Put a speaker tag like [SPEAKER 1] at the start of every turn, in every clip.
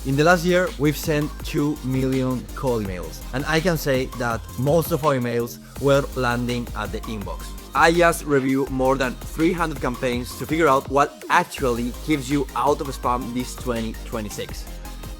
[SPEAKER 1] In the last year, we've sent 2 million cold emails, and I can say that most of our emails were landing at the inbox. I just review more than 300 campaigns to figure out what actually keeps you out of spam this 2026.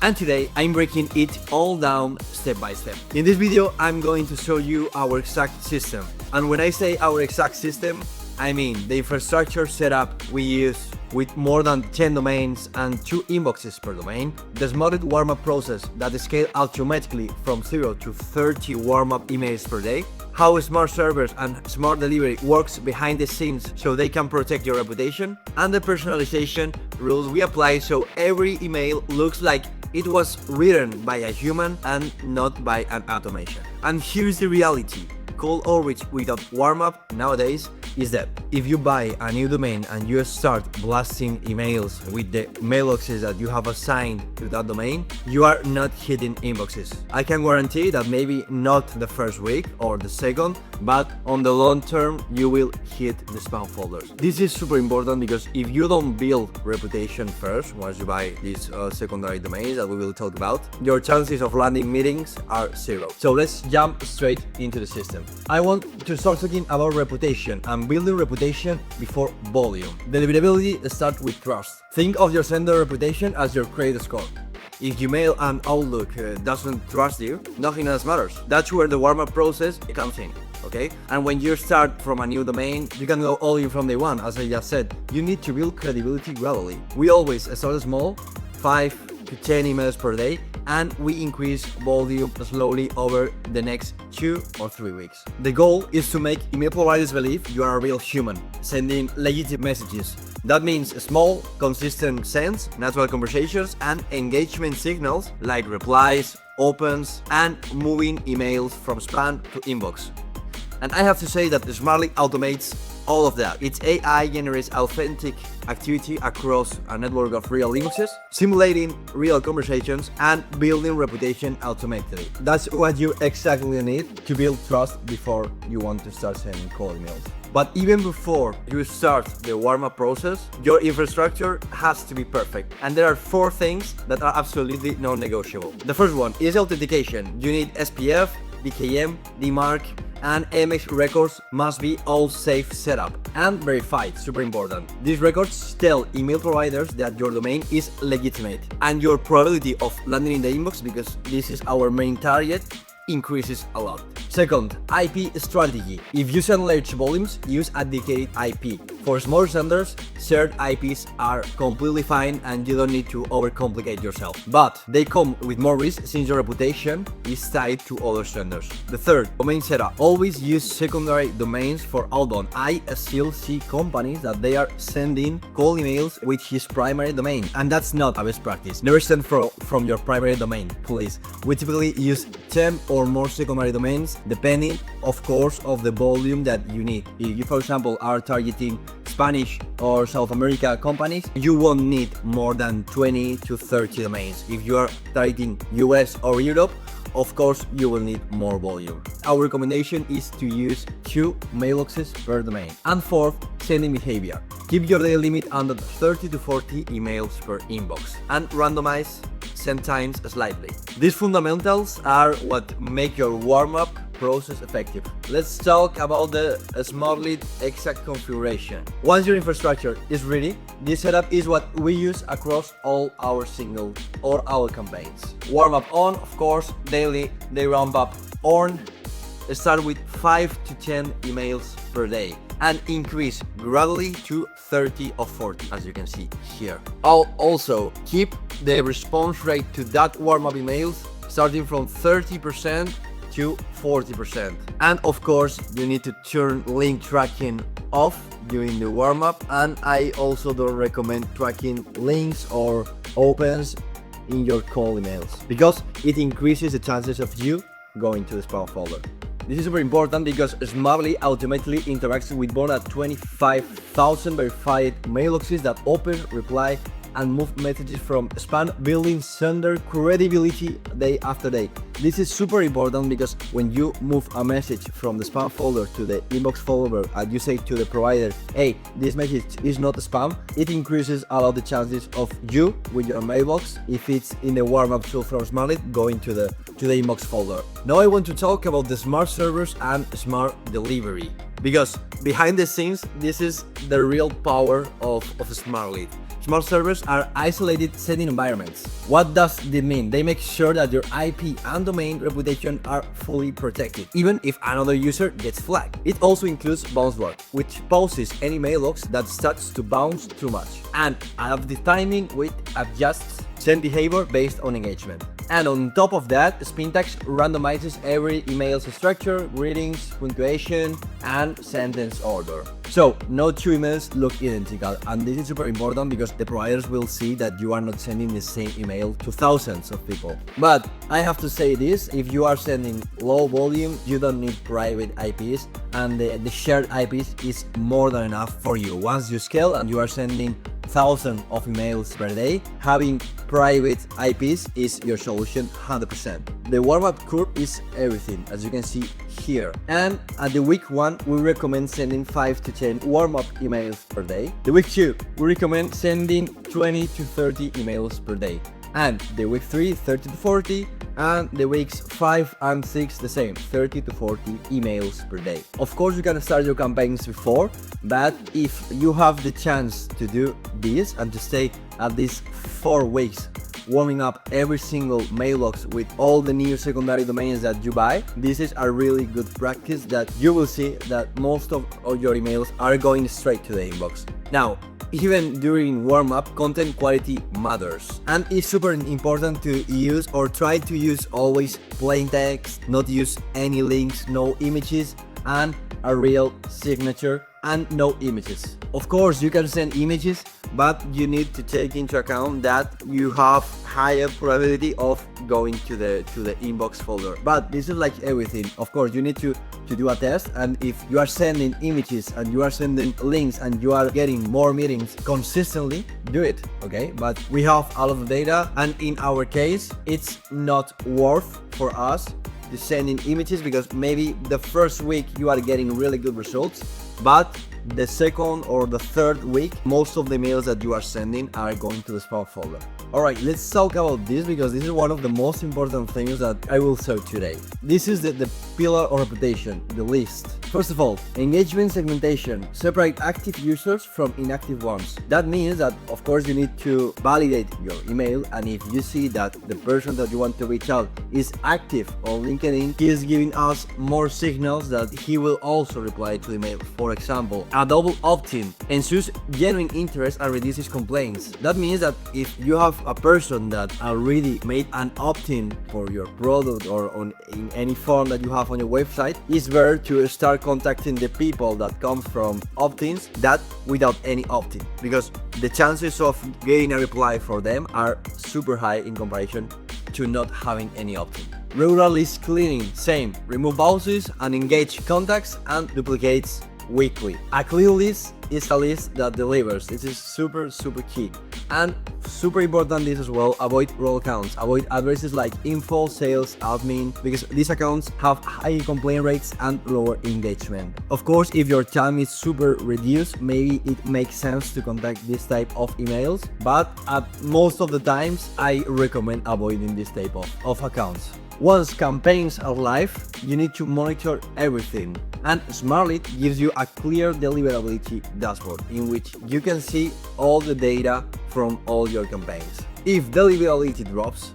[SPEAKER 1] And today I'm breaking it all down step by step. In this video, I'm going to show you our exact system. And when I say our exact system, I mean the infrastructure setup we use with more than 10 domains and 2 inboxes per domain, the Smartlead warm-up process that scales automatically from 0 to 30 warm-up emails per day, how SmartServers and SmartDelivery works behind the scenes so they can protect your reputation, and the personalization rules we apply so every email looks like it was written by a human and not by an automation. And here's the reality. Cold outreach without warm-up nowadays is that if you buy a new domain and you start blasting emails with the mailboxes that you have assigned to that domain, you are not hitting inboxes. I can guarantee that maybe not the first week or the second, but on the long term, you will hit the spam folders. This is super important because if you don't build reputation first, once you buy these secondary domains that we will talk about, your chances of landing meetings are 0. So let's jump straight into the system. I want to start talking about reputation and building reputation before volume. Deliverability starts with trust. Think of your sender reputation as your credit score. If Gmail and Outlook doesn't trust you, nothing else matters. That's where the warm-up process comes in, okay? And when you start from a new domain, you can go all in from day one. As I just said, you need to build credibility gradually. We always start small, 5 to 10 emails per day, and we increase volume slowly over the next 2 or 3 weeks. The goal is to make email providers believe you are a real human, sending legitimate messages. That means small, consistent sends, natural conversations, and engagement signals like replies, opens, and moving emails from spam to inbox. And I have to say that Smartlead automates all of that. Its AI generates authentic activity across a network of real inboxes, simulating real conversations and building reputation automatically. That's what you exactly need to build trust before you want to start sending cold emails. But even before you start the warm-up process, your infrastructure has to be perfect. And there are 4 things that are absolutely non-negotiable. The first one is authentication. You need SPF, DKIM, DMARC, and MX records must be all safe setup and verified, super important. These records tell email providers that your domain is legitimate and your probability of landing in the inbox, because this is our main target, increases a lot. Second, IP strategy. If you send large volumes, use a dedicated IP. For small senders, shared IPs are completely fine and you don't need to overcomplicate yourself. But they come with more risk since your reputation is tied to other senders. The third, domain setup. Always use secondary domains for outbound. I still see companies that they are sending cold emails with his primary domain, and that's not a best practice. Never send from your primary domain, please. We typically use 10 or more secondary domains, depending, of course, of the volume that you need. If you, for example, are targeting Spanish or South America companies, you won't need more than 20 to 30 domains. If you are targeting US or Europe, of course, you will need more volume. Our recommendation is to use 2 mailboxes per domain. And fourth, sending behavior. Keep your daily limit under 30 to 40 emails per inbox and randomize send times slightly. These fundamentals are what make your warm-up process effective. Let's talk about the Smartlead exact configuration. Once your infrastructure is ready, this setup is what we use across all our signals or our campaigns. Warm up on, of course, daily, they ramp up on. Start with 5 to 10 emails per day and increase gradually to 30 or 40, as you can see here. I'll also keep the response rate to that warm-up emails starting from 30% to 40%. And of course, you need to turn link tracking off during the warm-up, and I also don't recommend tracking links or opens in your cold emails because it increases the chances of you going to the spam folder. This is very important because Smartlead automatically interacts with more than 25,000 verified mailboxes that open, reply, and move messages from spam, building sender credibility day after day. This is super important because when you move a message from the spam folder to the inbox folder and you say to the provider, hey, this message is not spam, it increases a lot the chances of you with your mailbox, if it's in the warm-up tool from Smartlead, going to the inbox folder. Now I want to talk about the smart servers and smart delivery, because behind the scenes, this is the real power of Smartlead. Smart servers are isolated sending environments. What does this mean? They make sure that your IP and domain reputation are fully protected, even if another user gets flagged. It also includes bounce rate, which pauses any mailbox that starts to bounce too much, and adaptive timing, which adjusts send behavior based on engagement. And on top of that, Spintax randomizes every email's structure, greetings, punctuation, and sentence order. So no two emails look identical, and this is super important because the providers will see that you are not sending the same email to thousands of people. But I have to say this, if you are sending low volume, you don't need private IPs, and the shared IPs is more than enough for you. Once you scale and you are sending thousands of emails per day, having private IPs is your solution 100%. The warm-up curve is everything, as you can see here. And at the week 1, we recommend sending 5 to 10 warm-up emails per day. The week 2, we recommend sending 20 to 30 emails per day. And the week 3, 30 to 40. And the weeks 5 and 6 the same, 30 to 40 emails per day. Of course, you can start your campaigns before, but if you have the chance to do this and to stay at least 4 weeks warming up every single mailbox with all the new secondary domains that you buy, this is a really good practice that you will see that most of your emails are going straight to the inbox. Now, even during warm-up, content quality matters, and it's super important to use or try to use always plain text, not use any links, no images, and a real signature, and no images. Of course, you can send images, but you need to take into account that you have higher probability of going to the inbox folder. But this is like everything. Of course, you need to do a test, and if you are sending images and you are sending links and you are getting more meetings consistently, do it, okay? But we have all of the data, and in our case, it's not worth for us to send in images because maybe the first week you are getting really good results, but the second or the third week, most of the mails that you are sending are going to the spam folder. Alright, let's talk about this because this is one of the most important things that I will show today. This is the pillar of reputation, the list. First of all, engagement segmentation. Separate active users from inactive ones. That means that, of course, you need to validate your email, and if you see that the person that you want to reach out is active on LinkedIn, he is giving us more signals that he will also reply to the email. For example, a double opt-in ensures genuine interest and reduces complaints. That means that if you have a person that already made an opt-in for your product or in any form that you have on your website, it's better to start contacting the people that come from opt-ins that without any opt-in, because the chances of getting a reply for them are super high in comparison to not having any opt-in. Regular list cleaning, same. Remove bounces and engage contacts and duplicates weekly. A clean list is a list that delivers. This is super key. And super important this as well, avoid role accounts. Avoid addresses like info, sales, admin, because these accounts have high complaint rates and lower engagement. Of course, if your time is super reduced, maybe it makes sense to contact this type of emails, but at most of the times, I recommend avoiding this type of accounts. Once campaigns are live, you need to monitor everything. And Smartlead gives you a clear deliverability dashboard in which you can see all the data from all your campaigns. If deliverability drops,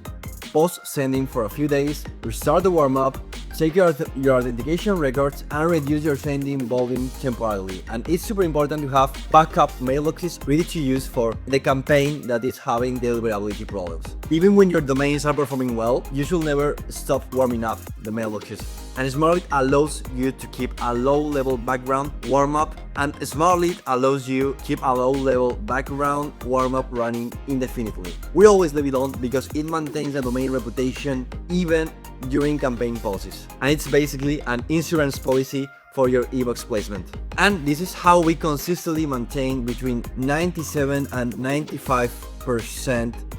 [SPEAKER 1] pause sending for a few days, restart the warm-up, check your authentication records, and reduce your sending volume temporarily. And it's super important to have backup mailboxes ready to use for the campaign that is having deliverability problems. Even when your domains are performing well, you should never stop warming up the mailboxes. And Smartlead allows you to keep a low-level background warm-up, and Smartlead allows you to keep a low-level background warm-up running indefinitely. We always leave it on because it maintains the domain reputation even during campaign pauses. And it's basically an insurance policy for your inbox placement. And this is how we consistently maintain between 97 and 95%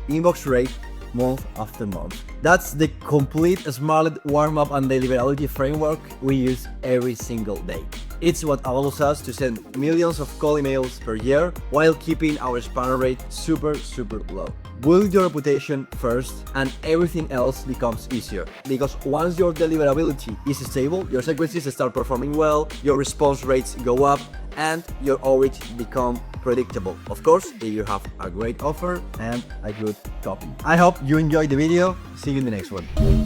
[SPEAKER 1] inbox rate month after month. That's the complete Smartlead warm-up and deliverability framework we use every single day. It's what allows us to send millions of cold emails per year while keeping our spam rate super low. Build your reputation first and everything else becomes easier. Because once your deliverability is stable, your sequences start performing well, your response rates go up, and your outreach become predictable. Of course, if you have a great offer and a good copy. I hope you enjoyed the video. See you in the next one.